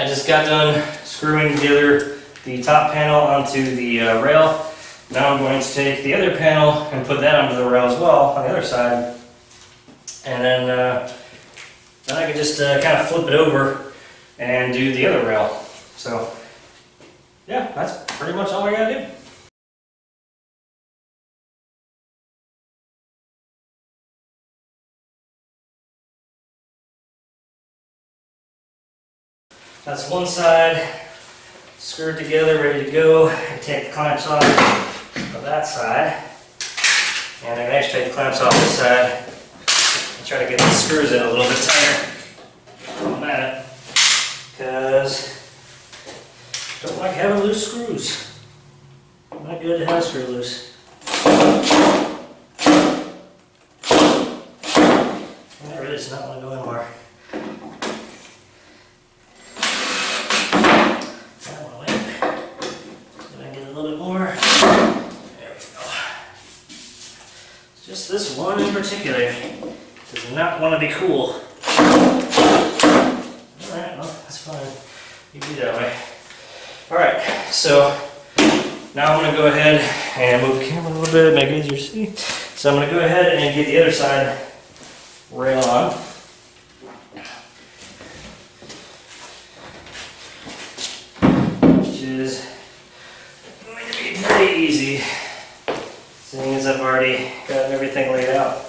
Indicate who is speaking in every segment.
Speaker 1: I just got done screwing together the top panel onto the rail. Now I'm going to take the other panel and put that onto the rail as well on the other side. And then I can just kind of flip it over and do the other rail. So yeah, that's pretty much all I gotta do. That's one side screwed together, ready to go. I take the clamps off of that side, and I can actually take the clamps off this side and try to get the screws in a little bit tighter while I'm at it, because I don't like having loose screws. Not good to have a screw loose. That really does not want to go anywhere. Just this one in particular does not want to be cool. Alright, well, that's fine. You be that way. Alright, so now I'm going to go ahead and move the camera a little bit, make it easier to see. So I'm going to go ahead and get the other side rail on. Which is going to be pretty easy, seeing as I've already gotten everything laid out.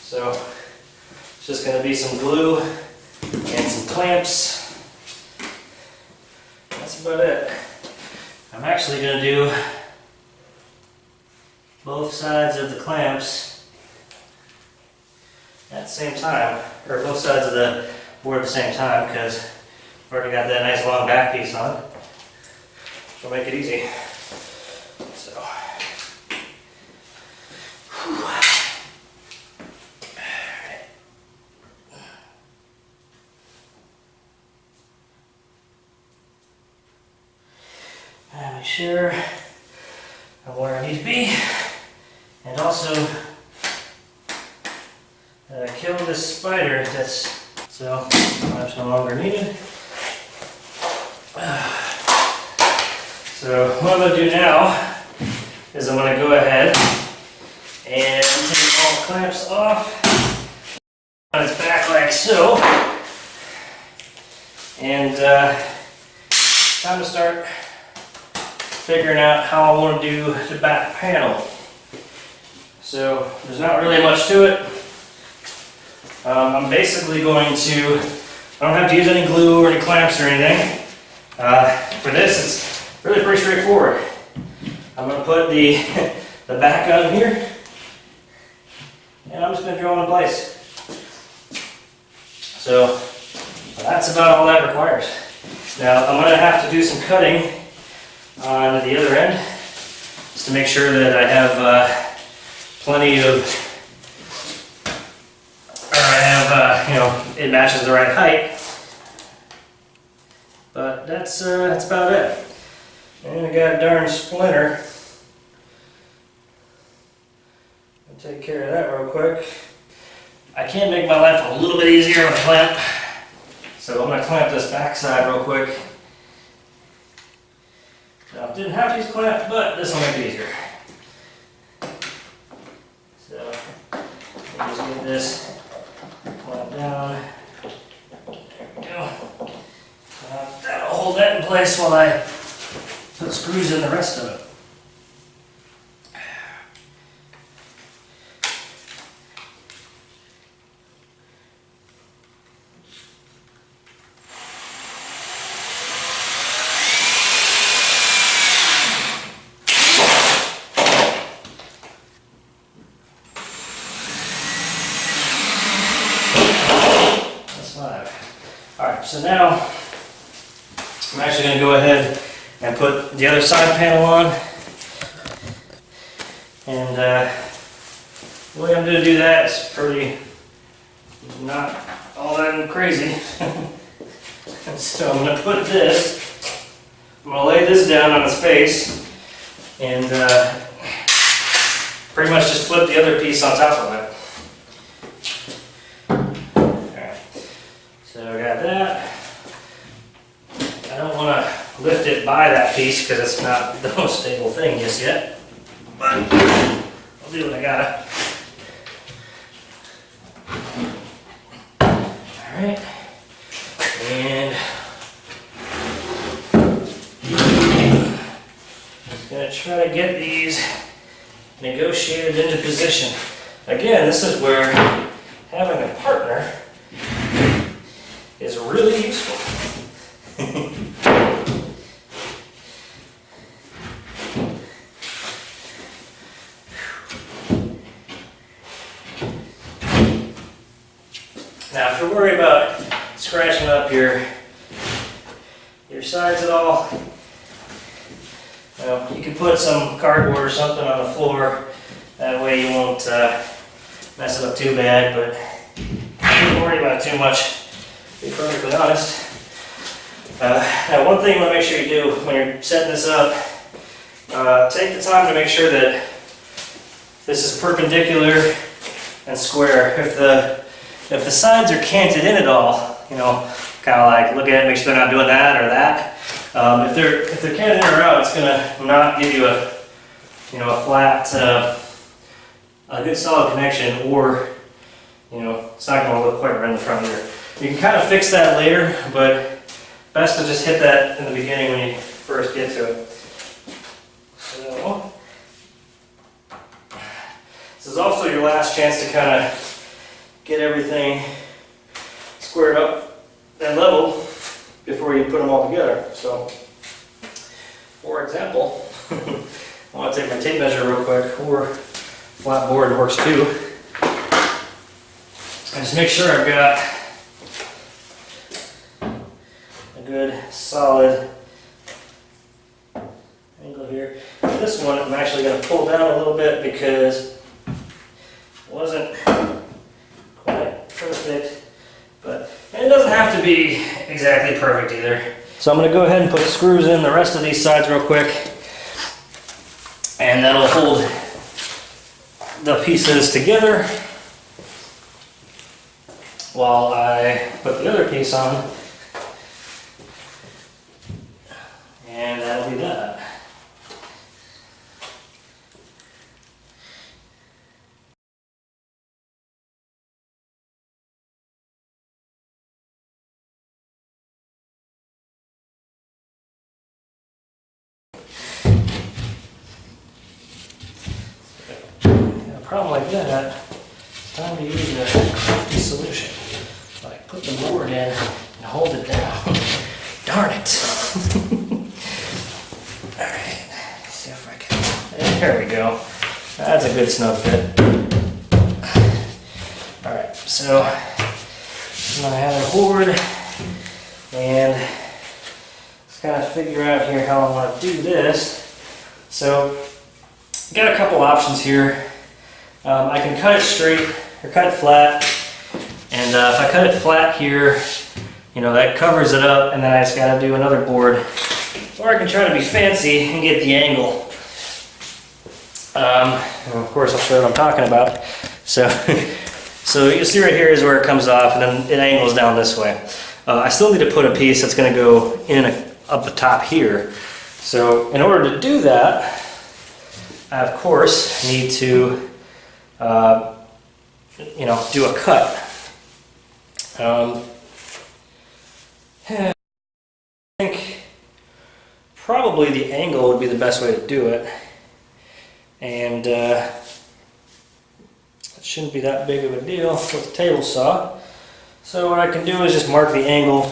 Speaker 1: So it's just going to be some glue and some clamps. That's about it. I'm actually going to do both sides of the clamps at the same time, or both sides of the board at the same time, because I've already got that nice long back piece on, which will make it easy. So. And make sure I'm where I need to be, and also kill this spider that's that's no longer needed. So what I'm going to do now is I'm going to go ahead and take all the clamps off on its back like so, and time to start figuring out how I want to do the back panel. So there's not really much to it. I'm basically going to, I don't have to use any glue or any clamps or anything. For this, it's really pretty straightforward. I'm going to put the back on here, and I'm just going to drill it in place. So that's about all that requires. Now I'm going to have to do some cutting on the other end, just to make sure that I have plenty of, or I have, it matches the right height. But that's about it. And I got a darn splinter. I'll take care of that real quick. I can make my life a little bit easier with a clamp, so I'm going to clamp this back side real quick. Now, didn't have to use clamp, but this will make it easier. So, I'll just get this clamp down. There we go. That'll hold that in place while I put screws in the rest of it. Alright, so now I'm actually going to go ahead and put the other side panel on. And the way I'm going to do that is pretty not all that crazy. So I'm going to put this, I'm going to lay this down on its face and pretty much just flip the other piece on top of it. So I got that. lift it by that piece because it's not the most stable thing just yet. But I'll do what I gotta. Alright. And I'm gonna try to get these negotiated into position. Again, this is where having a partner is really useful. Now, if you're worried about scratching up your sides at all, well, you can put some cardboard or something on the floor. That way you won't mess it up too bad, but don't worry about it too much, to be perfectly honest. Now, one thing you want to make sure you do when you're setting this up, take the time to make sure that this is perpendicular and square. If the sides are canted in at all, you know, kind of like look at it, make sure they're not doing that or that. If they're canted in or out, it's gonna not give you a flat, a good solid connection, or it's not gonna look quite right in the front here. You can kind of fix that later, but best to just hit that in the beginning when you first get to it. So this is also your last chance to kind of get everything squared up and level before you put them all together. So, for example, I want to take my tape measure real quick, or flat board works too. And just make sure I've got a good solid angle here. This one I'm actually going to pull down a little bit because it wasn't quite perfect, but and it doesn't have to be exactly perfect either. So I'm going to go ahead and put screws in the rest of these sides real quick, and that'll hold the pieces together while I put the other piece on, and that'll be that. Problem like that, it's time to use a crafty solution. Like put the board in and hold it down. Darn it. Alright, let's see if I can. There we go. That's a good snug fit. Alright, so I'm going to have a board and let's kind of figure out here how I want to do this. So, got a couple options here. I can cut it straight or cut it flat, and if I cut it flat here, that covers it up, and then I just got to do another board. Or I can try to be fancy and get the angle. And of course, I'll show you what I'm talking about. So, so you'll see right here is where it comes off, and then it angles down this way. I still need to put a piece that's going to go in up the top here. So in order to do that, I of course need to do a cut. I think probably the angle would be the best way to do it, and it shouldn't be that big of a deal with the table saw. So what I can do is just mark the angle.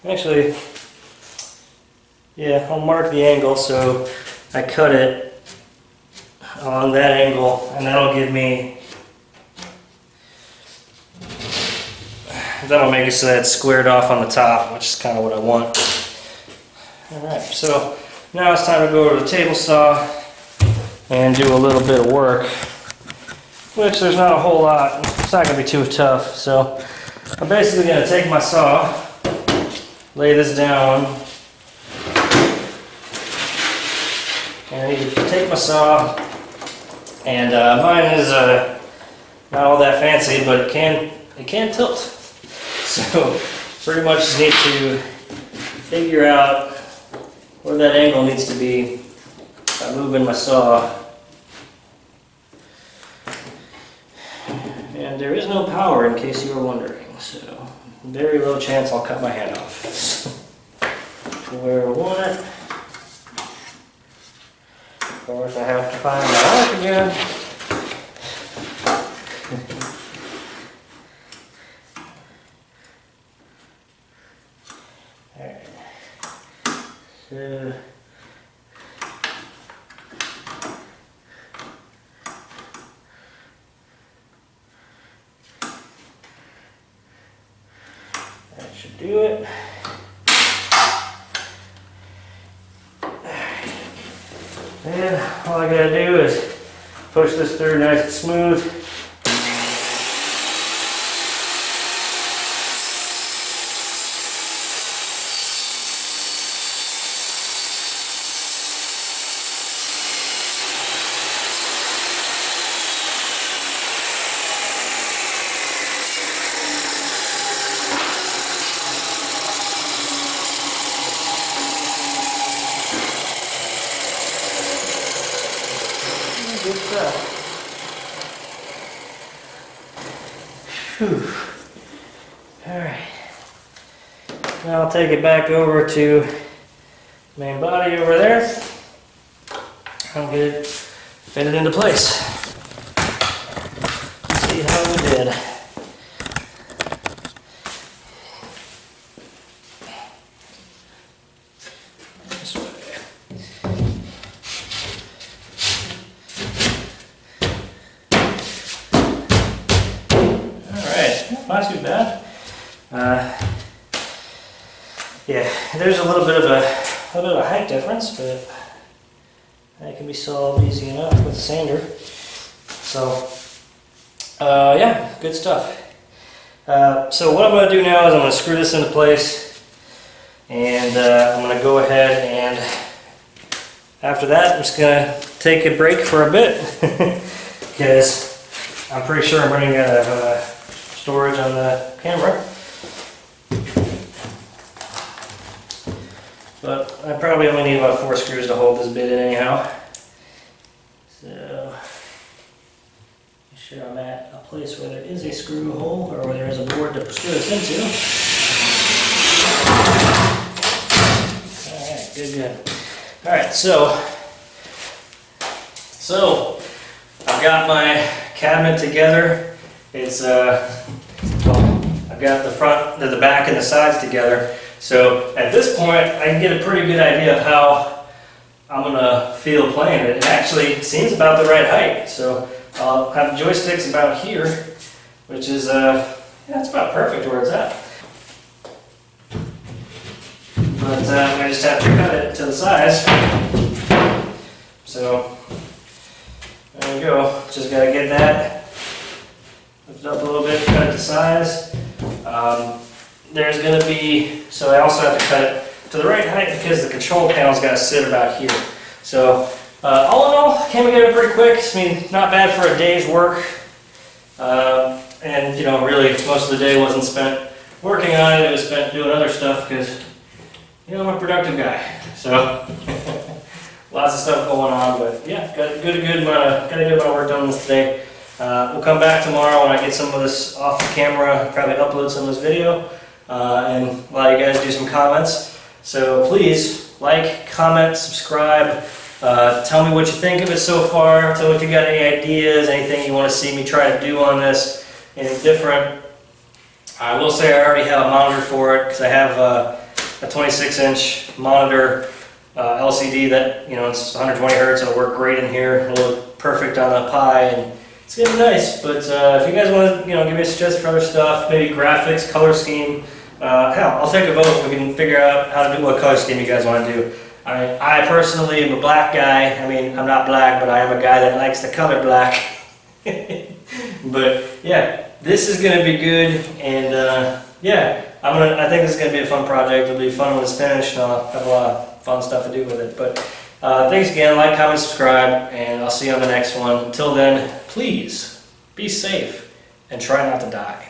Speaker 1: Actually, yeah, I'll mark the angle so I cut it on that angle, and that'll give me, that'll make it so that it's squared off on the top, which is kind of what I want. Alright, so now it's time to go to the table saw and do a little bit of work, which there's not a whole lot. It's not going to be too tough. So I'm basically going to take my saw, lay this down, and I need to take my saw, and mine is not all that fancy, but it can tilt. So pretty much just need to figure out where that angle needs to be by moving my saw. And there is no power, in case you were wondering, so very low chance I'll cut my hand off. Where I want it. Or if I have to find my arc again. Alright. So that should do it. And all I gotta do is push this through nice and smooth. Good stuff. Whew. Alright. Now I'll take it back over to main body over there. I'll get it fitted into place. See how we did. This way. Not too bad. Yeah, there's a little bit of a height difference, but that can be solved easy enough with a sander. So, yeah, good stuff. So what I'm going to do now is I'm going to screw this into place, and I'm going to go ahead and after that I'm just going to take a break for a bit because I'm pretty sure I'm running out of storage on the camera, but I probably only need about 4 screws to hold this bit in anyhow. So make sure I'm at a place where there is a screw hole or where there is a board to screw this into. Alright, good. Alright, so I've got my cabinet together. It's I've got the front, the back, and the sides together. So at this point, I can get a pretty good idea of how I'm gonna feel playing it. It actually seems about the right height. So I'll have the joysticks about here, which is yeah, it's about perfect where it's at. But I just have to cut it to the size. So there we go. Just gotta get that. Lift it up a little bit, cut it to size. There's going to be, so I also have to cut it to the right height because the control panel's got to sit about here. So all in all, came together pretty quick. I mean, not bad for a day's work. And you know, really most of the day wasn't spent working on it. It was spent doing other stuff because, you know, I'm a productive guy. So lots of stuff going on, but yeah, got a good amount of work done this day. We'll come back tomorrow when I get some of this off the camera, probably upload some of this video, and allow you guys to do some comments. So please, like, comment, subscribe, tell me what you think of it so far, tell me if you got any ideas, anything you want to see me try to do on this, anything different. I will say I already have a monitor for it, because I have a 26-inch monitor LCD that, you know, it's 120 hertz, it'll work great in here, it'll look perfect on a Pi, and it's gonna be nice. But if you guys want to, you know, give me a suggestion for other stuff, maybe graphics, color scheme, hell, I'll take a vote. We can figure out how to do what color scheme you guys want to do. I personally am a black guy. I mean, I'm not black, but I am a guy that likes the color black. But yeah, this is gonna be good, and yeah, I think this is gonna be a fun project. It'll be fun when it's finished, and I'll have a lot of fun stuff to do with it. But thanks again. Like, comment, subscribe, and I'll see you on the next one. Until then, please
Speaker 2: be safe, and try not to die.